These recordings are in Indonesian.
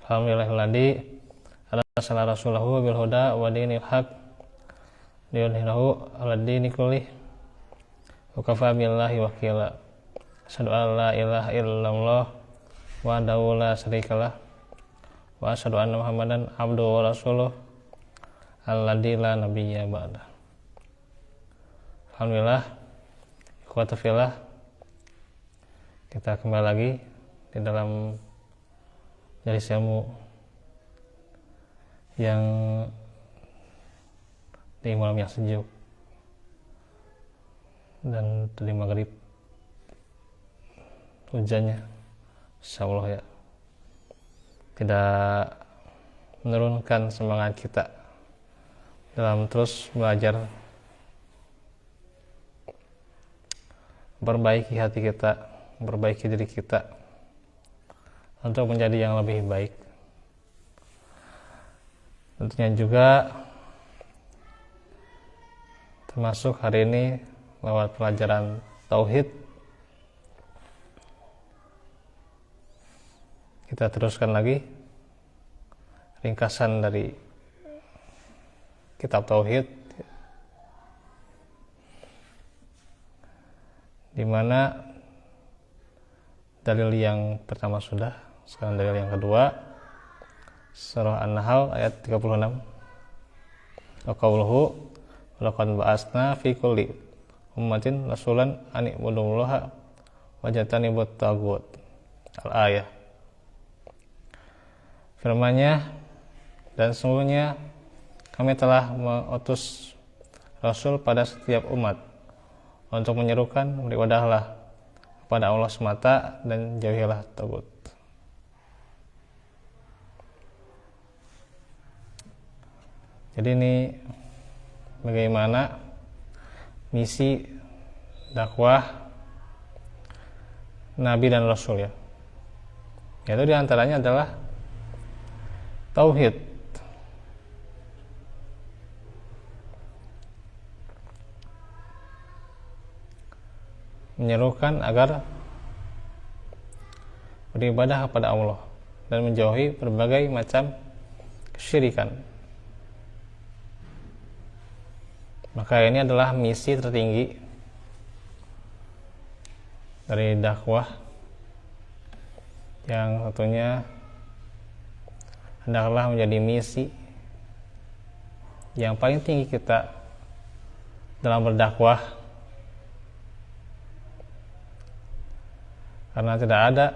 Alhamdulillahilladzi arsala rasulahu bil huda wa dinil haq liyudhhirahu 'alad dini kullih wa kafa billahi wakila. Asyhadu an la ilaha illallah wahdahu la syarikalah wa asyhadu anna Muhammadan abduhu wa rasuluh alladzi la nabiyya ba'dah. Alhamdulillah, ikhwata fillah, kita kembali lagi di dalam majelis ilmu yang di malam yang sejuk dan tadi maghrib hujannya insyaallah ya tidak menurunkan semangat kita dalam terus belajar memperbaiki hati kita, memperbaiki diri kita untuk menjadi yang lebih baik. Tentunya juga termasuk hari ini lewat pelajaran tauhid kita teruskan lagi ringkasan dari kitab tauhid, di mana dalil yang pertama sudah, sekarang dalil yang kedua, surah An-Nahl ayat 36. Wa qauluhu laqad ba'asna fi kulli ummatin rasulan an ibudullaha wa jatanibut taghut. Al-ayah. Firman-Nya, dan sesungguhnya kami telah mengutus rasul pada setiap umat untuk menyerukan beribadahlah kepada Allah semata dan jauhilah taghut. Jadi ini bagaimana misi dakwah Nabi dan Rasul ya. Yaitu diantaranya adalah tauhid. Menyerukan agar beribadah kepada Allah dan menjauhi berbagai macam kesyirikan. Maka ini adalah misi tertinggi dari dakwah yang tentunya hendaklah menjadi misi yang paling tinggi kita dalam berdakwah, karena tidak ada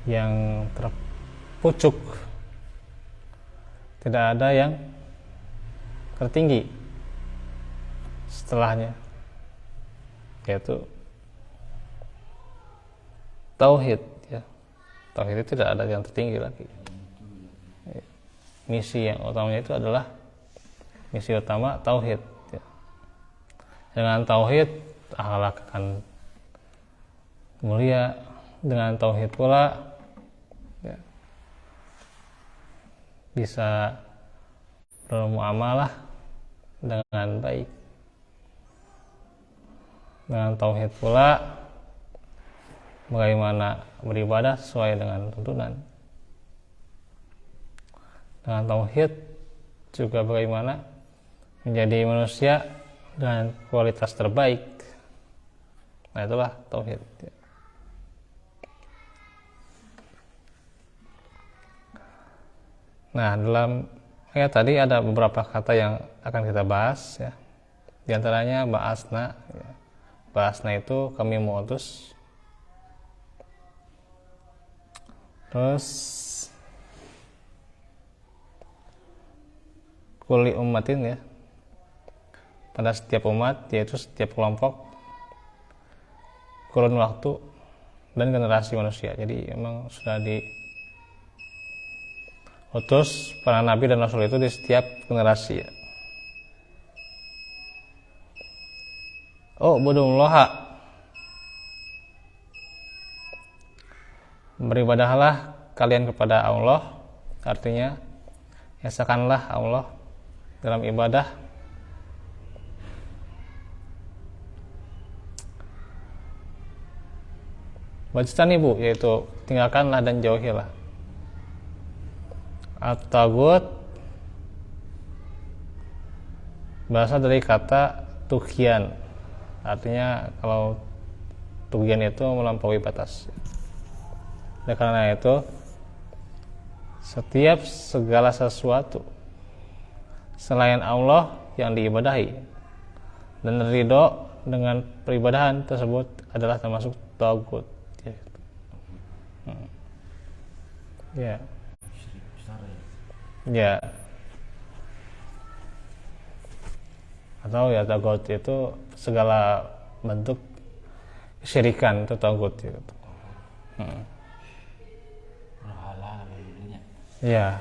yang terpucuk, tidak ada yang tertinggi setelahnya, yaitu tauhid ya. Tauhid itu tidak ada yang tertinggi lagi. Misi yang utamanya itu adalah misi utama tauhid ya. Dengan tauhid akhlak akan mulia, dengan tauhid pula ya, bisa bermuamalah dengan baik. Dengan tauhid pula bagaimana beribadah sesuai dengan tuntunan. Dengan tauhid juga bagaimana menjadi manusia dengan kualitas terbaik. Nah, itulah tauhid. Nah, dalam ayat tadi ada beberapa kata yang akan kita bahas ya. Di antaranya ba'asna ya. Ba'asna itu kami mengutus. Terus kulli ummatin ya. Pada setiap umat, yaitu setiap kelompok, kurun waktu dan generasi manusia. Jadi memang sudah diutus para nabi dan rasul itu di setiap generasi ya. Oh, budullaha, beribadahlah kalian kepada Allah, artinya esakanlah Allah dalam ibadah. Wajtanibu, yaitu tinggalkanlah dan jauhilah. At-taghut berasal dari kata tughyan. Artinya kalau tughyan itu melampaui batas. Oleh karena itu, setiap segala sesuatu selain Allah yang diibadahi dan ridho dengan peribadahan tersebut adalah termasuk taghut. Ya. Ya. Atau ya taghut itu segala bentuk kesyirikan, itu taghut gitu. Ya.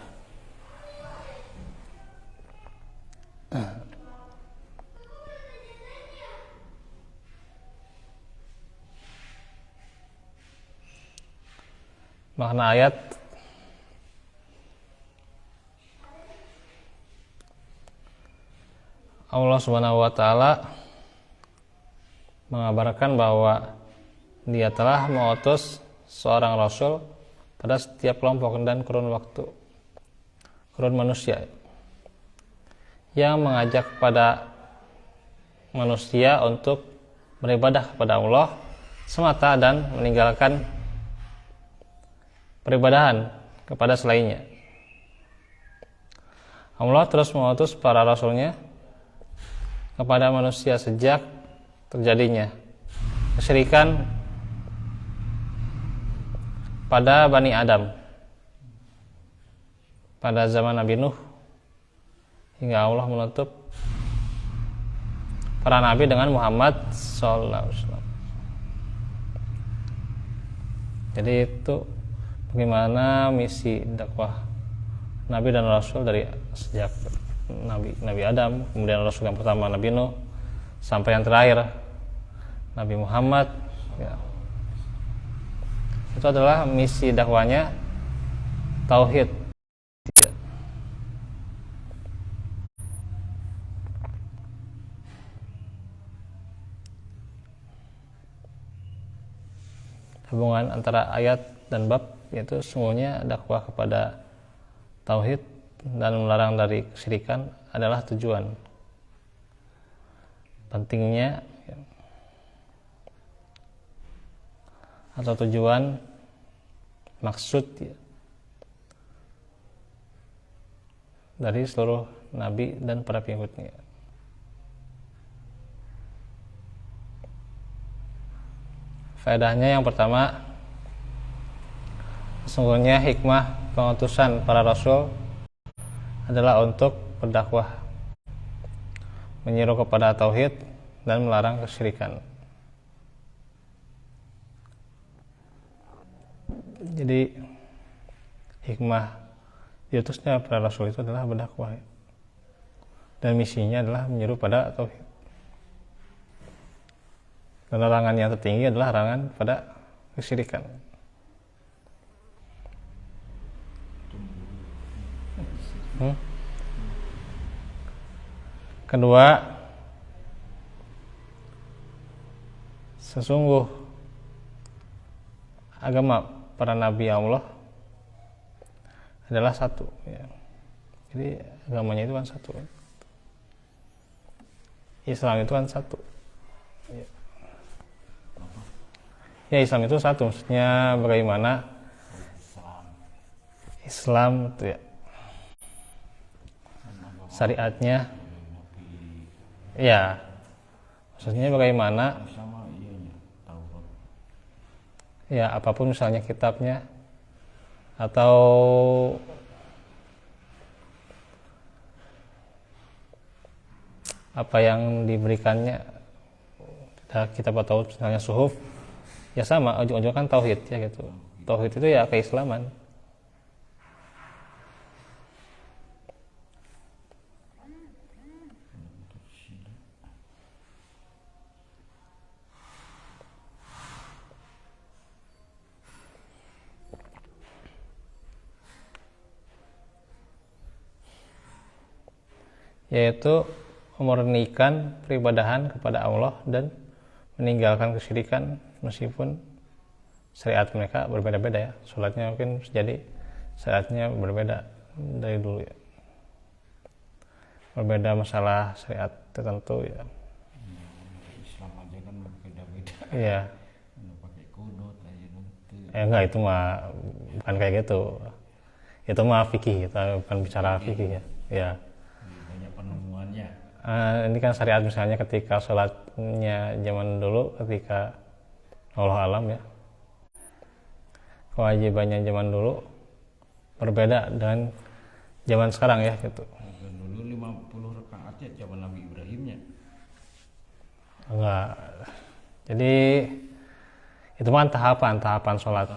Makna ayat Allah Subhanahu wa taala mengabarkan bahwa Dia telah mengutus seorang rasul pada setiap kelompok dan kurun waktu, kurun manusia, yang mengajak pada manusia untuk beribadah kepada Allah semata dan meninggalkan peribadahan kepada selainnya. Allah terus mengutus para rasulnya kepada manusia sejak terjadinya kesyirikan pada Bani Adam pada zaman Nabi Nuh, hingga Allah menutup para nabi dengan Muhammad sallallahu alaihi wasallam. Jadi itu bagaimana misi dakwah Nabi dan Rasul dari sejak Nabi Adam, kemudian Rasul yang pertama Nabi Nuh, sampai yang terakhir Nabi Muhammad ya. Itu adalah misi dakwanya tauhid. Hubungan antara ayat dan bab yaitu sungguhnya dakwah kepada tauhid dan melarang dari kesyirikan adalah tujuan pentingnya atau tujuan maksud dari seluruh nabi dan para pengikutnya. Faedahnya yang pertama, sesungguhnya hikmah pengutusan para rasul adalah untuk berdakwah, menyeru kepada tauhid dan melarang kesyirikan. Jadi hikmah diutusnya para rasul itu adalah berdakwah, dan misinya adalah menyeru pada tauhid. Dan larangan yang tertinggi adalah larangan pada kesyirikan. Kedua, sesungguh agama para nabi Allah adalah satu ya. Jadi agamanya itu kan satu, Islam itu kan satu ya. Islam itu satu, maksudnya bagaimana Islam itu ya syariatnya ya, maksudnya bagaimana ya, apapun misalnya kitabnya atau apa yang diberikannya, kitab atau misalnya suhuf ya, sama ujung-ujungnya kan tauhid ya gitu. Tauhid itu ya keislaman. Yaitu memurnikan peribadahan kepada Allah dan meninggalkan kesyirikan meskipun syariat mereka berbeda-beda ya, sholatnya mungkin jadi syariatnya berbeda dari dulu ya, berbeda masalah syariat tertentu ya. Islam aja kan beda-beda. Iya. Pakai kudut aja nanti. Enggak, itu mah bukan kayak gitu. Itu mah fikih, kita bukan bicara fikih ya. Ya. Banyak penemuannya. Ini kan syariat misalnya ketika sholatnya zaman dulu, ketika Allah alam ya, kewajibannya zaman dulu berbeda dengan zaman sekarang ya gitu. Dan dulu 50 rakaat ya zaman Nabi Ibrahimnya. Enggak. Jadi itu kan tahapan sholat.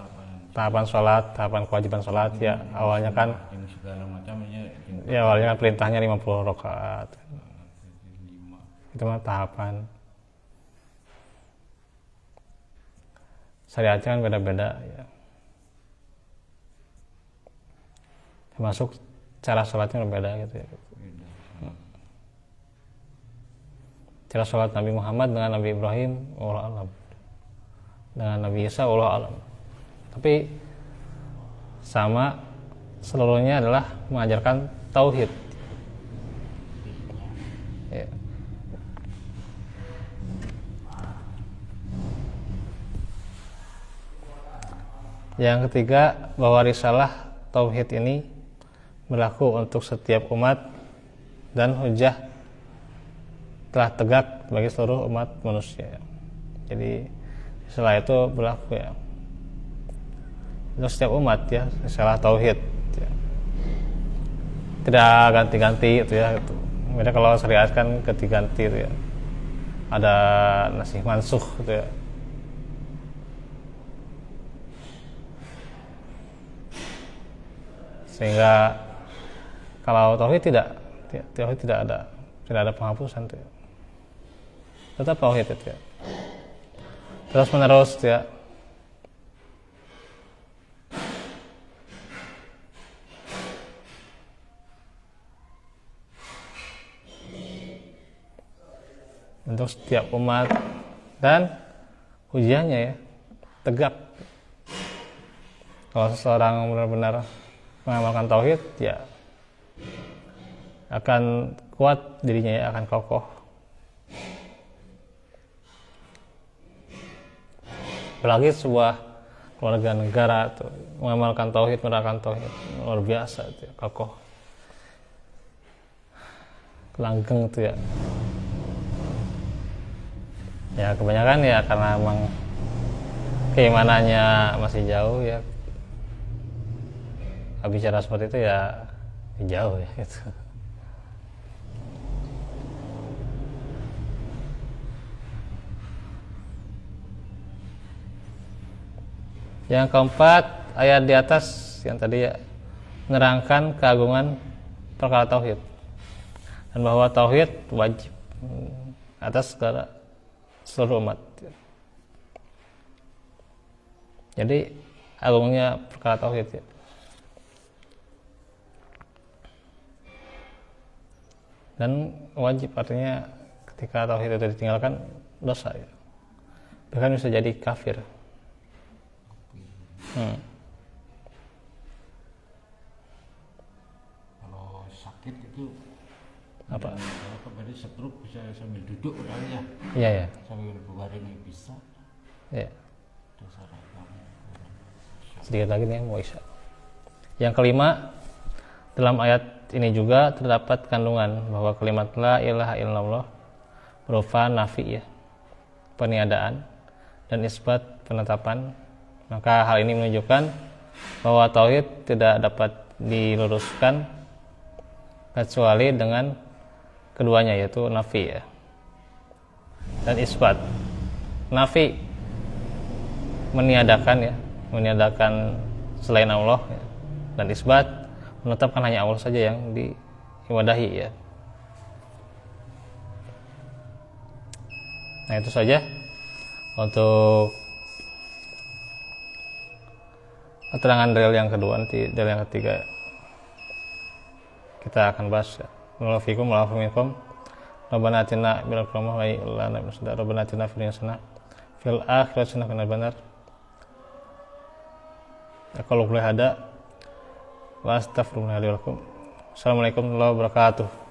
Tahapan kewajiban sholat ya. Awalnya kan segala macamnya. Ya awalnya kan perintahnya 50 rakaat. Itu mah tahapan. Syariatnya kan beda-beda ya. Termasuk cara sholatnya berbeda gitu ya. Cara sholat Nabi Muhammad dengan Nabi Ibrahim, Allah alam. Dengan Nabi Isa, Allah alam. Tapi sama seluruhnya adalah mengajarkan tauhid. Ya. Yang ketiga, bahwa risalah tauhid ini berlaku untuk setiap umat dan hujjah telah tegak bagi seluruh umat manusia. Jadi risalah itu berlaku ya untuk setiap umat ya, risalah tauhid ya. Tidak ganti-ganti itu ya gitu. Beda kalau syariat kan ganti-ganti itu ya. Ada nasih mansukh gitu ya. Sehingga kalau tauhid tidak ada penghapusan tuh ya. Tetap tauhid itu ya. Terus menerus ya. Untuk setiap umat dan hujahnya ya tegak. Kalau seseorang benar-benar mengamalkan tauhid ya akan kuat dirinya ya, akan kokoh. Apalagi sebuah keluarga negara tuh mengamalkan tauhid, menerapkan tauhid luar biasa tuh ya, kokoh, langgeng tuh ya. Ya kebanyakan ya karena emang keimanannya masih jauh ya. Bicara seperti itu ya jauh ya gitu. Yang keempat, ayat di atas yang tadi ya menerangkan keagungan perkara tauhid dan bahwa tauhid wajib atas segala seluruh umat. Jadi agungnya perkara tauhid ya. Dan wajib artinya ketika tauhid itu ditinggalkan dosa ya. Bahkan bisa jadi kafir. Kalau sakit itu Apa? Kalau berarti stroke bisa sambil duduk orangnya. Iya ya. Sambil berbaring bisa. Iya. Dasar Sedikit lagi nih mau isya. Yang kelima, dalam ayat ini juga terdapat kandungan bahwa kalimat la ilaha illallah berupa nafi ya, peniadaan, dan isbat penetapan. Maka hal ini menunjukkan bahwa tauhid tidak dapat diluruskan kecuali dengan keduanya, yaitu nafi ya dan isbat. Nafi meniadakan ya, meniadakan selain Allah ya, dan isbat menetapkan hanya Allah saja yang diibadahi ya. Nah itu saja untuk keterangan dalil yang kedua. Nanti dalil yang ketiga kita akan bahas ya. Walafikum walafikum Rabbana atina bil rahmah wa lana min sadar Rabbana atina fil hasanah fil akhirati hasanah wa qina adzabannar. Kalau boleh ada wa astaghfirullahaladzim. Assalamualaikum warahmatullahi wabarakatuh.